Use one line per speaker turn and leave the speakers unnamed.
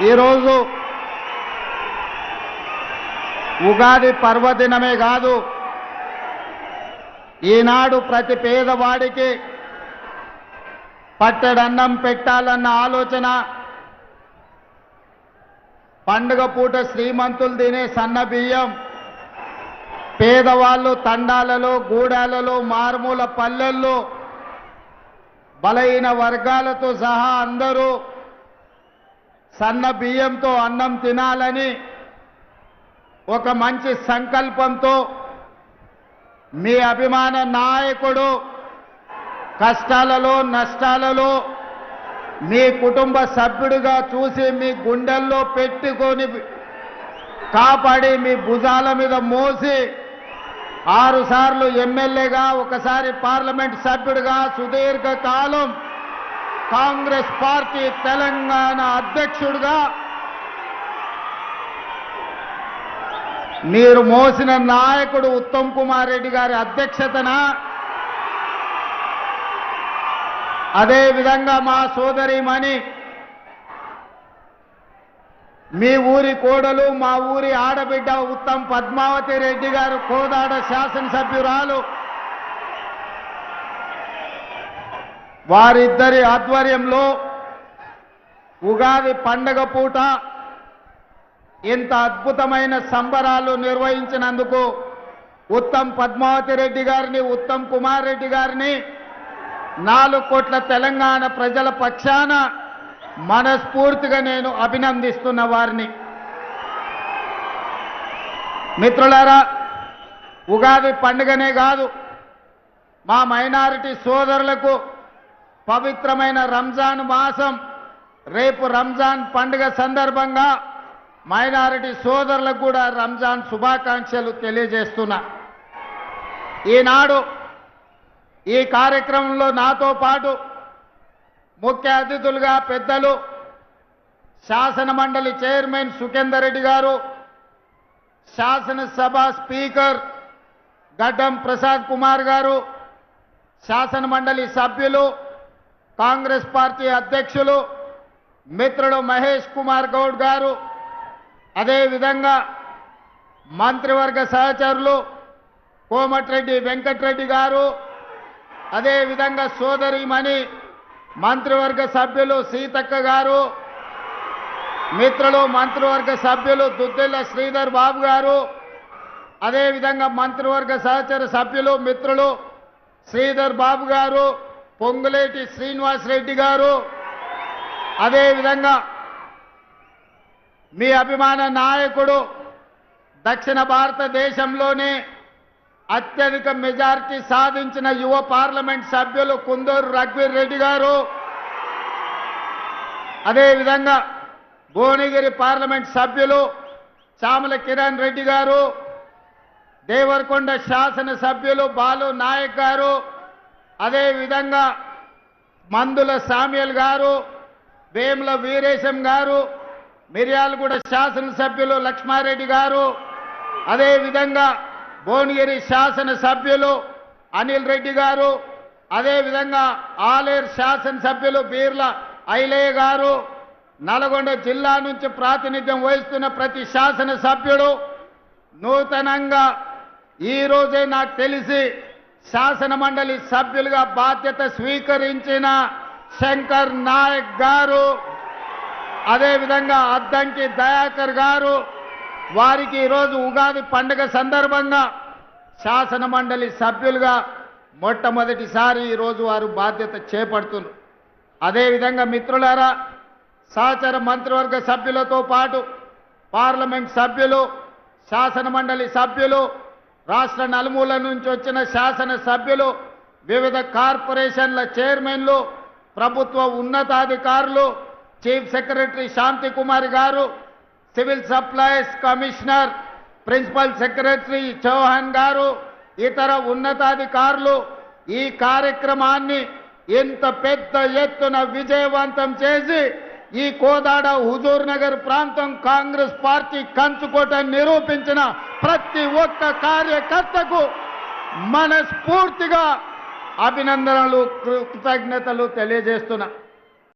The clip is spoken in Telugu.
ఈరోజు ఉగాది పర్వదినమే కాదు, ఈనాడు ప్రతి పేదవాడికి పట్టెడన్నం పెట్టాలన్న ఆలోచన, పండుగ పూట శ్రీమంతులు తినే సన్న బియ్యం, పేదవాళ్ళు తండాలలో గూడాలలో మారుమూల పల్లెల్లో బలహీన వర్గాలతో సహా అందరూ సన్న బియ్యంతో అన్నం తినాలని ఒక మంచి సంకల్పంతో మీ అభిమాన నాయకుడు కష్టాలలో నష్టాలలో మీ కుటుంబ సభ్యుడిగా చూసి మీ గుండెల్లో పెట్టుకొని కాపాడి మీ భుజాల మీద మోసి 6 సార్లు ఎమ్మెల్యేగా, ఒకసారి పార్లమెంట్ సభ్యుడిగా, సుదీర్ఘ కాలం కాంగ్రెస్ పార్టీ తెలంగాణ అధ్యక్షుడిగా మీరు మోసిన నాయకుడు ఉత్తమ్ కుమార్ రెడ్డి గారి అధ్యక్షతన, అదేవిధంగా మా సోదరిమణి మీ ఊరి కోడలు, మా ఊరి ఆడబిడ్డ ఉత్తమ్ పద్మావతి రెడ్డి గారు కోదాడ శాసనసభ్యురాలు, వారిద్దరి ఆధ్వర్యంలో ఉగాది పండగ పూట ఇంత అద్భుతమైన సంబరాలు నిర్వహించినందుకు ఉత్తమ్ పద్మావతి రెడ్డి గారిని, ఉత్తమ్ కుమార్ రెడ్డి గారిని 4 కోట్ల తెలంగాణ ప్రజల పక్షాన మనస్ఫూర్తిగా నేను అభినందిస్తున్న వారిని. మిత్రులారా, ఉగాది పండుగనే కాదు, మా మైనారిటీ సోదరులకు పవిత్రమైన రంజాన్ మాసం, రేపు రంజాన్ పండుగ సందర్భంగా మైనారిటీ సోదరులకు కూడా రంజాన్ శుభాకాంక్షలు తెలియజేస్తున్నా. ఈనాడు ఈ కార్యక్రమంలో నాతో పాటు ముఖ్య అతిథులుగా పెద్దలు శాసన మండలి చైర్మన్ సుఖేందర్ రెడ్డి గారు, శాసనసభ స్పీకర్ గడ్డం ప్రసాద్ కుమార్ గారు, శాసన మండలి సభ్యులు, కాంగ్రెస్ పార్టీ అధ్యక్షులు మిత్రుడు మహేష్ కుమార్ గౌడ్ గారు, అదేవిధంగా మంత్రివర్గ సహచరులు కోమటిరెడ్డి వెంకటరెడ్డి గారు, అదేవిధంగా సోదరిమణి మంత్రివర్గ సభ్యులు సీతక్క గారు, మిత్రులు మంత్రివర్గ సభ్యులు దుద్దిల్ల శ్రీధర్ బాబు గారు, అదేవిధంగా మంత్రివర్గ సహచర సభ్యులు మిత్రులు శ్రీధర్ బాబు గారు, పొంగులేటి శ్రీనివాసరెడ్డి గారు, అదేవిధంగా మీ అభిమాన నాయకుడు దక్షిణ భారతదేశంలోనే అత్యధిక మెజారిటీ సాధించిన యువ పార్లమెంట్ సభ్యులు కుందూరు రఘువీర్ రెడ్డి గారు, అదేవిధంగా భువనగిరి పార్లమెంట్ సభ్యులు చామల కిరణ్ రెడ్డి గారు, దేవరకొండ శాసన సభ్యులు బాలు నాయక్ గారు, అదేవిధంగా మందుల సామ్యుల్ గారు, వేముల వీరేశం గారు, మిర్యాలగూడ శాసనసభ్యులు లక్ష్మారెడ్డి గారు, అదేవిధంగా భువనగిరి శాసన సభ్యులు అనిల్ రెడ్డి గారు, అదేవిధంగా ఆలేరు శాసనసభ్యులు బీర్ల ఐలయ్య గారు, నల్గొండ జిల్లా నుంచి ప్రాతినిధ్యం వహిస్తున్న ప్రతి శాసన సభ్యుడు, నూతనంగా ఈరోజే నాకు తెలిసి శాసన మండలి సభ్యులుగా బాధ్యత స్వీకరించిన శంకర్ నాయక్ గారు, అదేవిధంగా అద్దంకి దయాకర్ గారు, వారికి ఈరోజు ఉగాది పండుగ సందర్భంగా శాసన మండలి సభ్యులుగా మొట్టమొదటిసారి ఈరోజు వారు బాధ్యత చేపడుతున్నారు. అదేవిధంగా మిత్రులారా, సహచర మంత్రివర్గ సభ్యులతో పాటు పార్లమెంట్ సభ్యులు, శాసన మండలి సభ్యులు, రాష్ట్ర నలుమూల నుంచి వచ్చిన శాసన సభ్యులు, వివిధ కార్పొరేషన్ల చైర్మన్లు, ప్రభుత్వ ఉన్నతాధికారులు, చీఫ్ సెక్రటరీ శాంతి కుమార్ గారు, civil supplies commissioner, principal secretary Chauhan గారు, ఇతర ఉన్నతాధికారులు ఈ కార్యక్రమాన్ని ఇంత పెద్ద ఎత్తున విజయవంతం చేసి ఈ కోదాడ హుజూర్ నగర్ ప్రాంతం కాంగ్రెస్ పార్టీ కంచుకోట నిరూపించిన ప్రతి ఒక్క కార్యకర్తకు మనస్ఫూర్తిగా అభినందనలు, కృతజ్ఞతలు తెలియజేస్తున్నా.